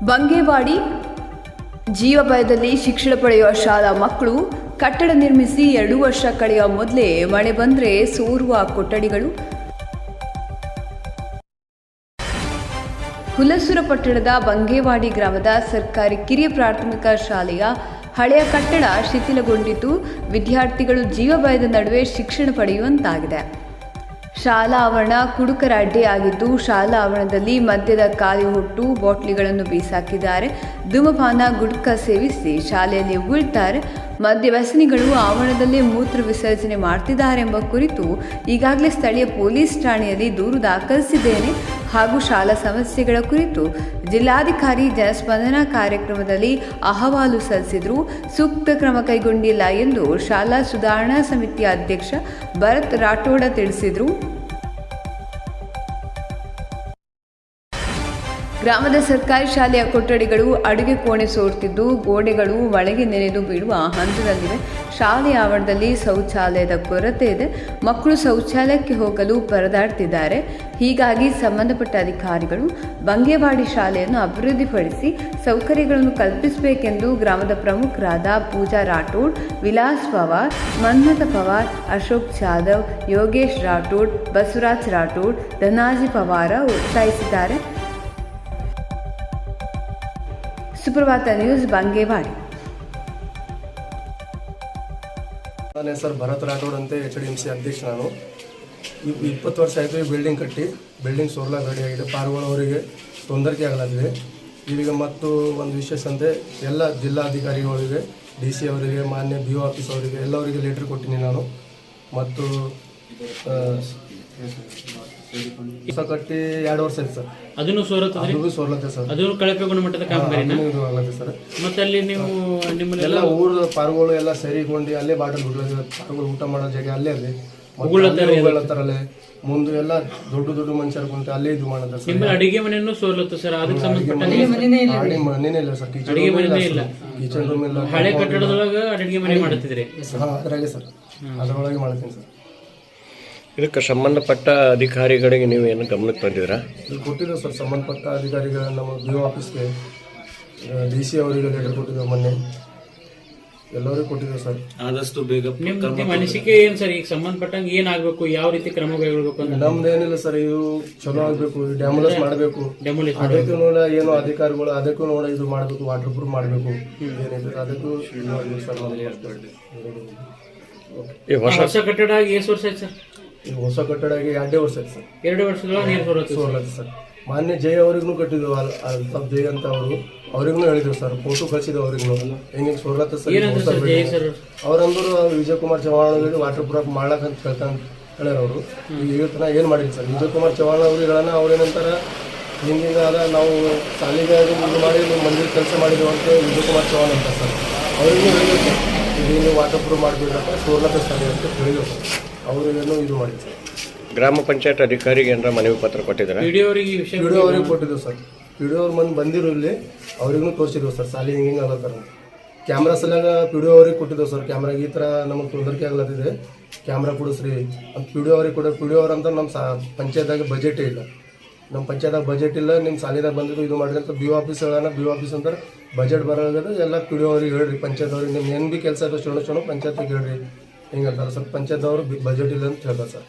ಬಂಗೇವಾಡಿ ಜೀವಭಯದಲ್ಲಿ ಶಿಕ್ಷಣ ಪಡೆಯುವ ಶಾಲಾ ಮಕ್ಕಳು ಕಟ್ಟಡ ನಿರ್ಮಿಸಿ 2 ವರ್ಷ ಕಳೆಯುವ ಮೊದಲೇ ಮಳೆ ಬಂದರೆ ಸೋರುವ ಕೊಠಡಿಗಳು. ಹುಲಸೂರು ಪಟ್ಟಣದ ಬಂಗೇವಾಡಿ ಗ್ರಾಮದ ಸರ್ಕಾರಿ ಕಿರಿಯ ಪ್ರಾಥಮಿಕ ಶಾಲೆಯ ಹಳೆಯ ಕಟ್ಟಡ ಶಿಥಿಲಗೊಂಡಿದ್ದು ವಿದ್ಯಾರ್ಥಿಗಳು ಜೀವಭಯದ ನಡುವೆ ಶಿಕ್ಷಣ ಪಡೆಯುವಂತಾಗಿದೆ. ಶಾಲಾ ಆವರಣ ಕುಡುಕರ ಅಡ್ಡೆಯಾಗಿದ್ದು ಶಾಲಾ ಆವರಣದಲ್ಲಿ ಮದ್ಯದ ಖಾಲಿ ಹೊಟ್ಟು ಬಾಟ್ಲಿಗಳನ್ನು ಬೀಸಾಕಿದ್ದಾರೆ. ಧೂಮಪಾನ ಗುಟ್ಕಾ ಸೇವಿಸಿ ಶಾಲೆಯಲ್ಲಿ ಉಗುಳ್ತಾರೆ. ಮದ್ಯ ವ್ಯಸನಿಗಳು ಆವರಣದಲ್ಲೇ ಮೂತ್ರ ವಿಸರ್ಜನೆ ಮಾಡ್ತಿದ್ದಾರೆ ಎಂಬ ಕುರಿತು ಈಗಾಗಲೇ ಸ್ಥಳೀಯ ಪೊಲೀಸ್ ಠಾಣೆಯಲ್ಲಿ ದೂರು ದಾಖಲಿಸಿದ್ದೇನೆ ಹಾಗೂ ಶಾಲಾ ಸಮಸ್ಯೆಗಳ ಕುರಿತು ಜಿಲ್ಲಾಧಿಕಾರಿ ಜನಸ್ಪಂದನಾ ಕಾರ್ಯಕ್ರಮದಲ್ಲಿ ಅಹವಾಲು ಸಲ್ಲಿಸಿದ್ರು. ಸೂಕ್ತ ಕ್ರಮ ಕೈಗೊಂಡಿಲ್ಲ ಎಂದು ಶಾಲಾ ಸುಧಾರಣಾ ಸಮಿತಿಯ ಅಧ್ಯಕ್ಷ ಭರತ್ ರಾಠೋಡ ತಿಳಿಸಿದರು. ಗ್ರಾಮದ ಸರ್ಕಾರಿ ಶಾಲೆಯ ಕೊಠಡಿಗಳು ಅಡುಗೆ ಕೋಣೆ ಸೋರ್ತಿದ್ದು ಗೋಡೆಗಳು ಒಳಗೆ ನೆನೆದು ಬೀಳುವ ಹಂತದಲ್ಲಿವೆ. ಶಾಲೆಯ ಆವರಣದಲ್ಲಿ ಶೌಚಾಲಯದ ಕೊರತೆ ಇದೆ. ಮಕ್ಕಳು ಶೌಚಾಲಯಕ್ಕೆ ಹೋಗಲು ಪರದಾಡ್ತಿದ್ದಾರೆ. ಹೀಗಾಗಿ ಸಂಬಂಧಪಟ್ಟ ಅಧಿಕಾರಿಗಳು ಬಂಗೇವಾಡಿ ಶಾಲೆಯನ್ನು ಅಭಿವೃದ್ಧಿಪಡಿಸಿ ಸೌಕರ್ಯಗಳನ್ನು ಕಲ್ಪಿಸಬೇಕೆಂದು ಗ್ರಾಮದ ಪ್ರಮುಖರಾದ ಪೂಜಾ ರಾಠೋಡ್, ವಿಲಾಸ್ ಪವಾರ್, ಮನ್ಮಥ ಪವಾರ್, ಅಶೋಕ್ ಜಾಧವ್, ಯೋಗೇಶ್ ರಾಠೋಡ್, ಬಸವರಾಜ್ ರಾಠೋಡ್, ಧನಾಜಿ ಪವಾರ ಒತ್ತಾಯಿಸಿದ್ದಾರೆ. ಸುಪ್ರಭಾತ ನ್ಯೂಸ್ ಬಂಗೇವಾಡಿ. ನನ್ನ ಹೆಸರು ಭರತ್ ರಾಠೋಡ್ ಅಂತ HDMC ಅಧ್ಯಕ್ಷ. ನಾನು 20 ವರ್ಷ ಆಯಿತು ಈ ಬಿಲ್ಡಿಂಗ್ ಕಟ್ಟಿ. ಬಿಲ್ಡಿಂಗ್ ಸೋರ್ಲಾಗ ರೆಡಿ ಆಗಿದೆ. ಪಾರುಗಳವರಿಗೆ ತೊಂದರೆ ಆಗಲಾಗಿದೆ. ಈಗ ಮತ್ತು ಒಂದು ವಿಶೇಷ ಅಂದರೆ ಎಲ್ಲ ಜಿಲ್ಲಾಧಿಕಾರಿಗಳಿಗೆ, DC ಅವರಿಗೆ, ಮಾನ್ಯ BO ಆಫೀಸ್ ಅವರಿಗೆ ಎಲ್ಲವರಿಗೆ ಲೆಟರ್ ಕೊಟ್ಟಿನಿ ನಾನು. ಮತ್ತು ಹೊಸ ಕಟ್ಟಿ 2 ವರ್ಷ ಆಯ್ತು ಸರ್. ಅದನ್ನು ಸೋರ್ಲತ್ತೆ ಸರ್. ಅದು ಕಳಪೆ ಗುಣಮಟ್ಟದ ಕಾಮಗಾರಿನ ಆಗತ್ತೆ ಸರ್. ಮತ್ತೆ ಅಲ್ಲಿ ನೀವು ನಿಮ್ಮನ್ನೆಲ್ಲ ಊರ ಪಾರುಗಳು ಎಲ್ಲ ಸೇರಿಕೊಂಡು ಅಲ್ಲೇ ಬಾಟಲ್ ಬಿಡೋದು, ಪಾರುಗಳು ಊಟ ಮಾಡೋ ಜಾಗ ಅಲ್ಲೇ ಅಲ್ಲಿ ಉಗುಳತ್ತಾರಲ್ಲೇ ಮುಂದೆ ಎಲ್ಲ ದೊಡ್ಡ ಮನುಷ್ಯರು ಕುಂತು ಅಲ್ಲೇ ಇದು ಮಾಡೋದು ಸರ್. ಅಡಿಗೆ ಮನೆಯನ್ನು ಸೋರ್ಲತ್ತು ಸರ್. ಅದಕ್ಕೆ ಸಂಬಂಧಪಟ್ಟ ಮನೇನೇ ಇಲ್ಲ ಸರ್. ಕಿಚನ್ ರೂಮ್ ಇಲ್ಲ. ಹಳೆ ಕಟ್ಟಡದೊಳಗೆ ಅಡಿಗೆ ಮನೆ ಮಾಡುತ್ತಿದ್ರಿ? ಅದ್ರಾಗೆ ಸರ್, ಅದರೊಳಗೆ ಮಾಡ್ತೀನಿ ಸರ್. ಇದಕ್ಕೆ ಸಂಬಂಧಪಟ್ಟ ಅಧಿಕಾರಿಗಳಿಗೆ ನೀವು ಏನು ಗಮನಕ್ಕೆ ತಂದಿದ್ದೀರಾ? ಇದು ಕೊಟ್ಟಿದ್ದೇವೆ ಸರ್. ಸಂಬಂಧಪಟ್ಟ ಅಧಿಕಾರಿಗಳ ನಮ್ಮ BO ಆಫೀಸ್ಗೆ, DC ಅವರಿಗೆ ಲೆಟರ್ ಕೊಟ್ಟಿದ್ದೇವೆ ಮೊನ್ನೆ. ಎಲ್ಲರಿಗೂ ಕೊಟ್ಟಿದ್ದೇವೆ ಸರ್. ಆದಷ್ಟು ಬೇಗ ನಿಮ್ಮ ಅನಿಸಿಕೆ ಏನು ಸರ್? ಈಗ ಸಂಬಂಧಪಟ್ಟಂಗೆ ಏನಾಗಬೇಕು, ಯಾವ ರೀತಿ ಕ್ರಮ ಕೈಗೊಳ್ಳಬೇಕು ಅಂತ? ನಮ್ದೇನಿಲ್ಲ ಸರ್, ಇದು ಚಲೋ ಆಗಬೇಕು, ಡ್ಯಾಮೋಲೇಸ್ ಮಾಡಬೇಕು. ಅದಕ್ಕೂ ನೋಡ ಏನು ಅಧಿಕಾರಿಗಳು ಅದಕ್ಕೂ ನೋಡ ಇದು ಮಾಡಬೇಕು, ವಾಟರ್ ಪ್ರೂಫ್ ಮಾಡಬೇಕು. ಏನಿದೆ ಅದಕ್ಕೂ ಸರ್. ಹೊಸ ಕಟ್ಟಡ ಎಷ್ಟು ವರ್ಷ ಆಯ್ತು ಸರ್? ಈಗ ಹೊಸ ಕಟ್ಟಡ 2 ವರ್ಷ ಆಯ್ತು ಸರ್. 2 ವರ್ಷಗಳ ನೀರು ಸೋರ್ಲತ್ತೆ ಸರ್. ಮಾನ್ಯ ಜೈ ಅವ್ರಿಗೂ ಕಟ್ಟಿದ್ವು, ಅಲ್ತಾಫ್ ಜೈ ಅಂತ ಅವ್ರಿಗೂ ಹೇಳಿದ್ರು ಸರ್. ಫೋಟೋ ಕಳಿಸಿದ್ರು ಅವ್ರಿಗೂ ಹೆಂಗೆ ಸೋರ್ಲತ್ತೆ ಸರ್. ಅವ್ರಂದ್ರು ವಿಜಯ್ ಕುಮಾರ್ ಚೌಹಾಣ್ ಅವರಿಗೆ ವಾಟರ್ ಪ್ರೂಫ್ ಮಾಡ್ಲಕ್ಕ ಅಂತ ಹೇಳ್ಯಾರ ಅವರು. ಈಗ ತನ ಏನು ಮಾಡಿಲ್ಲ ಸರ್. ವಿಜಯ್ ಕುಮಾರ್ ಚೌಹಾಣ್ ಅವ್ರಿಗಳನ್ನ ಅವ್ರೇನಂತಾರ ಹಿಂಗೆ ಆದ ನಾವು ಶಾಲೆಗೆ ಇದು ಮಾಡಿ ಮಂದಿರ ಕೆಲಸ ಮಾಡಿದ್ವಿ ಅಂತ ವಿಜಯ್ ಕುಮಾರ್ ಚೌಹಾಣ್ ಅಂತ ಸರ್. ಅವ್ರಿಗೂ ಹೇಳಿದ್ರು ಸರ್, ಇದು ವಾಟರ್ ಪ್ರೂಫ್ ಮಾಡಿಬಿಡ್ರಪ್ಪ ಸೋರ್ಲತ್ತೆ ಸರ್ ಅಂತ ಹೇಳಿದ್ರು ಸರ್. ಅವರಿಗೇನು ಇದು ಮಾಡಿದ್ರು ಸರ್. ಗ್ರಾಮ ಪಂಚಾಯತ್ ಅಧಿಕಾರಿಗೆ ಏನಾರ ಮನವಿ ಪತ್ರ ಕೊಟ್ಟಿದ್ದಾರೆ? PDO ಅವರಿಗೆ ಕೊಟ್ಟಿದ್ದೆವು ಸರ್. PDO ಅವ್ರು ಬಂದಿರು ಇಲ್ಲಿ, ಅವ್ರಿಗೂ ತೋರಿಸಿದ್ವು ಸರ್. ಸಾಲಿ ಹಿಂಗೆ ಆಗತ್ತಾರ ಕ್ಯಾಮ್ರಾ ಸಲ್ಲಾಗ PDO ಅವ್ರಿಗೆ ಕೊಟ್ಟಿದ್ದೆವು ಸರ್. ಕ್ಯಾಮ್ರಾಗ ಈ ಥರ ನಮಗೆ ತೊಂದರೆ ಆಗ್ಲತ್ತಿದೆ, ಕ್ಯಾಮ್ರಾ ಕೊಡಿಸ್ರಿ ಅಂತ PDO ಅವ್ರಿಗೆ ಕೊಡೋ. PDO ಅವ್ರಂತ ನಮ್ಮ ಪಂಚಾಯತ್ದಾಗ ಬಜೆಟೇ ಇಲ್ಲ. ನಮ್ಮ ಪಂಚಾಯತ್ದಾಗ ಬಜೆಟ್ ಇಲ್ಲ, ನಿಮ್ಮ ಸಾಲಿದಾಗ ಬಂದಿದ್ದು ಇದು ಮಾಡಿರಿ ಅಂತ BO ಆಫೀಸ್ ಹೇಳೋಣ. BO ಆಫೀಸ್ ಅಂತಾರೆ ಬಜೆಟ್ ಬರೋದು ಎಲ್ಲ PDO ಅವ್ರಿಗೆ ಹೇಳ್ರಿ. ಪಂಚಾಯತ್ ಅವ್ರಿಗೆ ನಿಮ್ಮ ಏನು ಭೀ ಕೆಲಸ ಇರೋ ಚಲೋ ಪಂಚಾಯತ್ಗೆ ಹೇಳ್ರಿ ಹಿಂಗೆ ಅಂತಾರೆ ಸರ್. ಪಂಚಾಯತ್ ಅವರು ಬಜೆಟ್ ಇಲ್ಲ ಅಂತ ಹೇಳ್ತಾರೆ ಸರ್.